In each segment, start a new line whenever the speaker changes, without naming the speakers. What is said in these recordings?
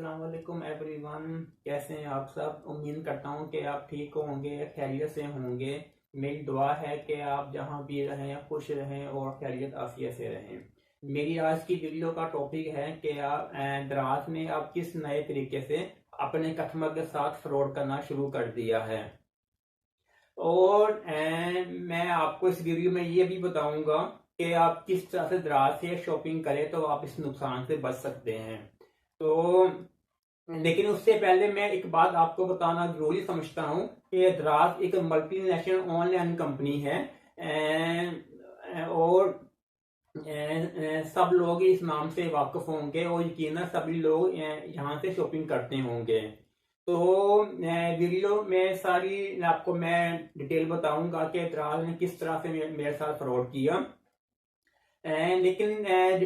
अस्सलाम वालेकुम एवरीवन। कैसे हैं आप सब? उम्मीद करता हूं कि आप ठीक होंगे, खैरियत से होंगे। मेरी दुआ है कि आप जहां भी रहें खुश रहें और खैरियत आफियत से रहें। मेरी आज की वीडियो का टॉपिक है कि आप दराज में आप किस नए तरीके से अपने कस्टमर के साथ फ्रॉड करना शुरू कर दिया है। और मैं आपको इस वीडियो में ये भी बताऊंगा कि आप किस तरह से दराज से शॉपिंग करें तो आप इस नुकसान से बच सकते हैं। तो लेकिन उससे पहले मैं एक बात आपको बताना जरूरी समझता हूँ कि दराज एक मल्टीनेशनल ऑनलाइन कंपनी है। और सब लोग इस नाम से वाकिफ होंगे और यकीनन सभी लोग यहाँ से शॉपिंग करते होंगे। तो वीडियो में सारी आपको मैं डिटेल बताऊंगा कि दराज ने किस तरह से मेरे साथ फ्रॉड किया। लेकिन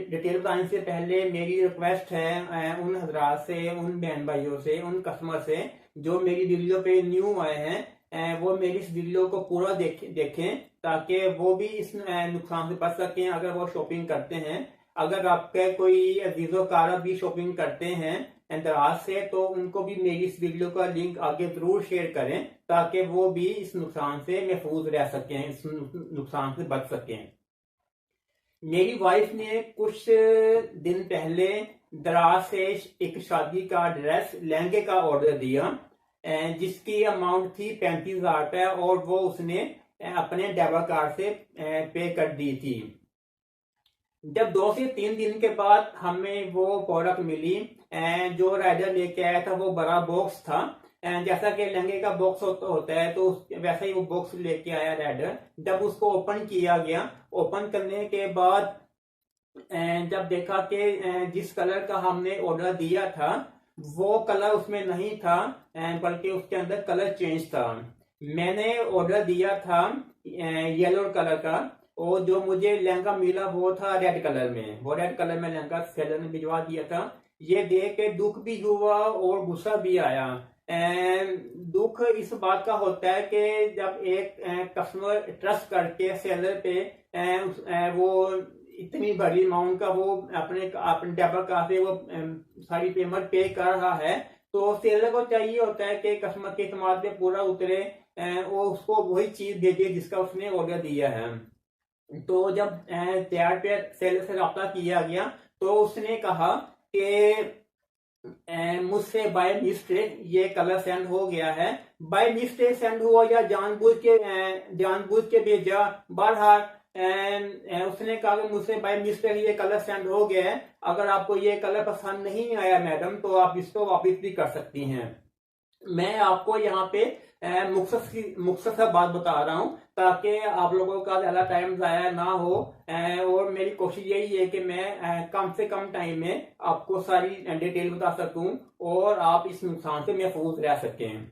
डिटेल बताने से पहले मेरी रिक्वेस्ट है उन हजरात से, उन बहन भाइयों से, उन कस्टमर से जो मेरी वीडियो पे न्यू आए हैं, वो मेरी इस वीडियो को पूरा देखें ताकि वो भी इस नुकसान से बच सकें अगर वो शॉपिंग करते हैं। अगर आपके कोई अजीजो कार भी शॉपिंग करते हैं दराज से तो उनको भी मेरी इस वीडियो का लिंक आगे जरूर शेयर करें ताकि वो भी इस नुकसान से महफूज रह सकें, इस नुकसान से बच सकें। मेरी वाइफ ने कुछ दिन पहले दराज से एक शादी का ड्रेस लहंगे का ऑर्डर दिया जिसकी अमाउंट थी 35,000 रुपए और वो उसने अपने डेबिट कार्ड से पे कर दी थी। जब 2 से 3 दिन के बाद हमें वो प्रोडक्ट मिली, जो राइडर लेके आया था वो बड़ा बॉक्स था। जैसा कि लहंगे का बॉक्स होता है तो वैसा ही वो बॉक्स लेके आया राइडर। जब उसको ओपन किया गया, ओपन करने के बाद जब देखा कि जिस कलर का हमने ऑर्डर दिया था वो कलर उसमें नहीं था, बल्कि उसके अंदर कलर चेंज था। मैंने ऑर्डर दिया था येलो कलर का और जो मुझे लहंगा मिला वो था रेड कलर में। वो रेड कलर में लहंगा सेलर ने भिजवा दिया था। ये देख के दुख भी हुआ और गुस्सा भी आया। दुख इस बात का होता है कि जब एक कस्टमर ट्रस्ट करके सेलर पे वो इतनी बड़ी अमाउंट का वो अपने डेबिट कार्ड से वो सारी पेमेंट पे कर रहा है तो सेलर को चाहिए होता है कि कस्टमर के इत्मीनान पे पूरा उतरे, वो उसको वही चीज भेजे जिसका उसने ऑर्डर दिया है। तो जब तैयार पे सेलर से रब्ता किया गया तो उसने कहा कि मुझसे बाय मिस्टेक ये कलर सेंड हो गया है। बाय मिस्टेक सेंड हुआ या जानबूझ के भेजा, बहरहाल उसने कहा कि मुझसे बाय मिस्टेक ये कलर सेंड हो गया है। अगर आपको ये कलर पसंद नहीं आया मैडम तो आप इसको वापस भी कर सकती हैं। मैं आपको यहाँ पे मुख्तसर बात बता रहा हूँ ताकि आप लोगों का ज्यादा टाइम जाया ना हो। और मेरी कोशिश यही है कि मैं कम से कम टाइम में आपको सारी डिटेल बता सकूं और आप इस नुकसान से महफूज रह सकें।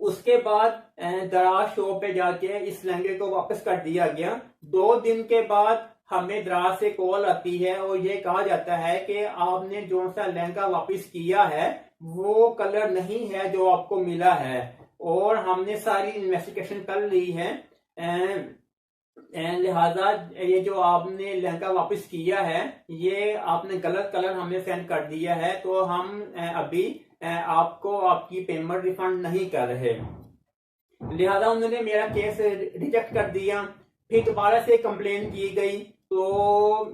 उसके बाद दराज शॉप पे जाके इस लहंगे को वापस कर दिया गया। 2 दिन के बाद हमें दराज से कॉल आती है और ये कहा जाता है कि आपने जो सा लहंगा वापस किया है वो कलर नहीं है जो आपको मिला है। और हमने सारी इन्वेस्टिगेशन कर ली है, लिहाजा ये जो आपने लहंगा वापस किया है ये आपने गलत कलर हमें सेंड कर दिया है तो हम अभी आपको आपकी पेमेंट रिफंड नहीं कर रहे। लिहाजा उन्होंने मेरा केस रिजेक्ट कर दिया। फिर दोबारा से कंप्लेन की गई तो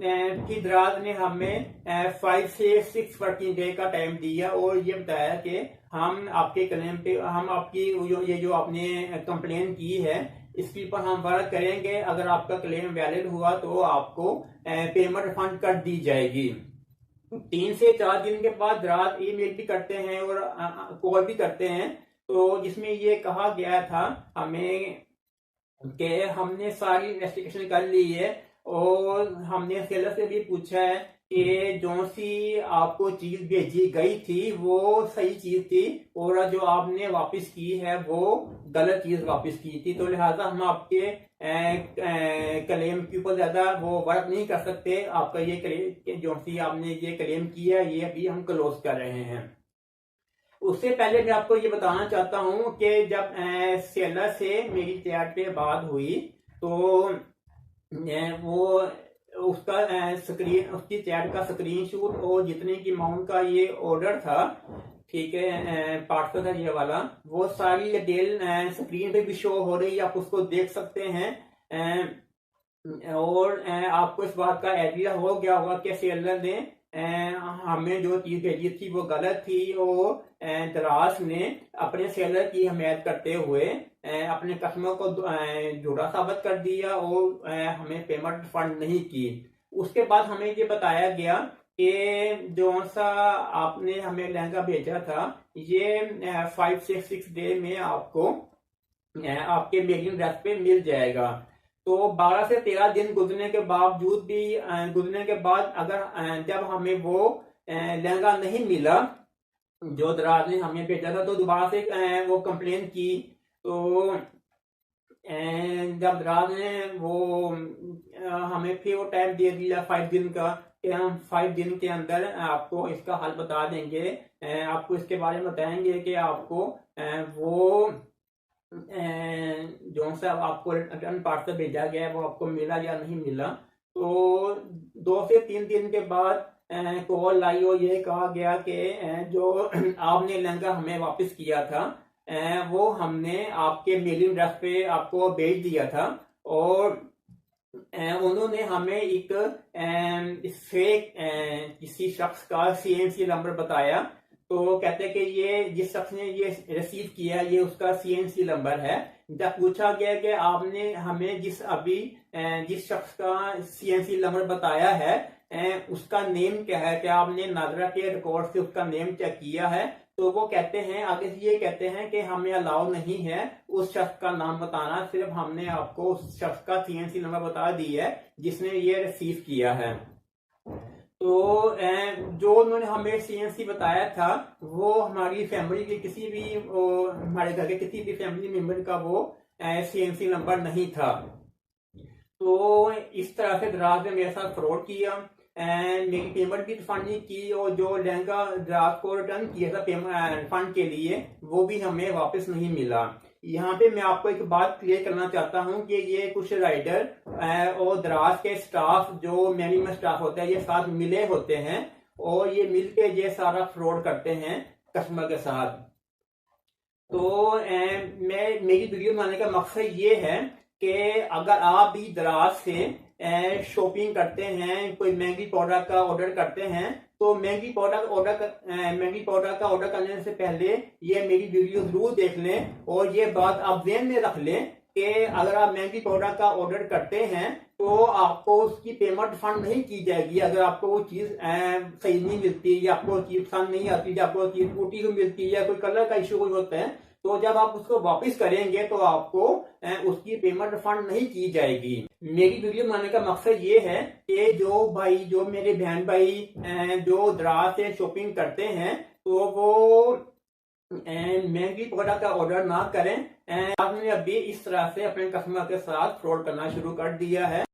फिर दराज ने हमें 5 से 6 वर्किंग डे का टाइम दिया और ये बताया कि हम आपके क्लेम पे, हम आपकी ये जो आपने कंप्लेन की है इसके ऊपर हम वर्क करेंगे। अगर आपका क्लेम वैलिड हुआ तो आपको पेमेंट रिफंड कर दी जाएगी। 3 से 4 दिन के बाद दराज ईमेल भी करते हैं और कॉल भी करते हैं तो जिसमें ये कहा गया था हमें कि हमने सारी इन्वेस्टिगेशन कर ली है और हमने सेलर से भी पूछा है कि जो सी आपको चीज भेजी गई थी वो सही चीज थी और जो आपने वापस की है वो गलत चीज वापस की थी। तो लिहाजा हम आपके क्लेम के ऊपर ज्यादा वो वर्क नहीं कर सकते। आपका ये क्लेम जो सी आपने ये क्लेम किया ये अभी हम क्लोज कर रहे हैं। उससे पहले मैं आपको ये बताना चाहता हूं कि जब सेलर से मेरी तैयार पे बात हुई तो वो उसका स्क्रीन, उसकी चैट का स्क्रीनशॉट और जितने की अमाउंट का ये ऑर्डर था, ठीक है, पार्सल था ये वाला, वो सारी डिटेल स्क्रीन पे भी शो हो रही है, आप उसको देख सकते हैं। और आपको इस बात का आइडिया हो गया होगा कि सेलर ने हमें जो चीज भेजी थी वो गलत थी, और दराज ने अपने सेलर की हमायत करते हुए अपने कस्टमर को झूठा साबित कर दिया और हमें पेमेंट फंड नहीं की। उसके बाद हमें ये बताया गया कि जो सा आपने हमें लहंगा भेजा था, ये 5 से 6 डे में आपको आपके मेलिंग एड्रेस पे मिल जाएगा। तो 12 से 13 दिन गुजरने के बावजूद भी गुजरने के बाद अगर जब हमें वो लहंगा नहीं मिला जो दराज ने हमें भेजा था, तो दोबारा से वो कंप्लेन की। तो जब दराज ने वो हमें फिर वो टाइम दे दिया 5 दिन का, कि हम 5 दिन के अंदर आपको इसका हल बता देंगे, आपको इसके बारे में बताएंगे कि आपको वो जो सा आपको रिटर्न पार्सल भेजा गया है वो आपको मिला या नहीं मिला। तो 2 से 3 दिन के बाद कॉल आई और ये कहा गया कि जो आपने लहंगा हमें वापस किया था वो हमने आपके मेलिंग एड्रेस पे आपको भेज दिया था, और उन्होंने हमें एक फेक किसी शख्स का सीएनसी नंबर बताया। तो कहते हैं कि ये जिस शख्स ने ये रिसीव किया ये उसका सीएनसी नंबर है। जब पूछा गया कि आपने हमें जिस शख्स का सीएनसी नंबर बताया है उसका नेम क्या है, क्या आपने नादरा के रिकॉर्ड से उसका नेम चेक किया है? तो वो कहते हैं, आगे से ये कहते हैं कि हमें अलाउ नहीं है उस शख्स का नाम बताना, सिर्फ हमने आपको उस शख्स का सीएनसी नंबर बता दी है जिसने ये रिसीव किया है। तो जो उन्होंने हमें सीएनसी बताया था वो हमारी फैमिली के किसी भी हमारे घर के किसी भी फैमिली मेंबर का वो सीएनसी नंबर नहीं था। तो इस तरह से दराज ने मेरे साथ फ्रॉड किया, मेरी पेमेंट भी रिफंड नहीं की, और जो लहंगा दराज को रिटर्न किया था पेमेंट फंड के लिए वो भी हमें वापस नहीं मिला। यहाँ पे मैं आपको एक बात क्लियर करना चाहता हूँ कि ये कुछ राइडर और दराज के स्टाफ जो मैनेजमेंट स्टाफ होता है ये साथ मिले होते हैं, और ये मिलके ये सारा फ्रॉड करते हैं कस्टमर के साथ। तो मेरी वीडियो बनाने का मकसद ये है कि अगर आप भी दराज से शॉपिंग करते हैं, कोई महंगी प्रोडक्ट का ऑर्डर करते हैं, तो महंगी प्रोडक्ट का ऑर्डर करने से पहले ये मेरी वीडियो जरूर देख लें, और ये बात आप ध्यान में रख लें कि अगर आप महंगी प्रोडक्ट का ऑर्डर करते हैं तो आपको उसकी पेमेंट फंड नहीं की जाएगी अगर आपको वो चीज सही नहीं मिलती, या आपको चीज पसंद नहीं आती, या आपको चीज टूटी हुई मिलती है, या कोई कलर का इश्यू कोई होता है, तो जब आप उसको वापस करेंगे तो आपको उसकी पेमेंट रिफंड नहीं की जाएगी। मेरी वीडियो बनाने का मकसद ये है कि जो मेरे बहन भाई जो दराज से शॉपिंग करते हैं तो वो महंगी प्रोडक्ट का ऑर्डर ना करें। आपने अभी इस तरह से अपने कस्टमर के साथ फ्रॉड करना शुरू कर दिया है।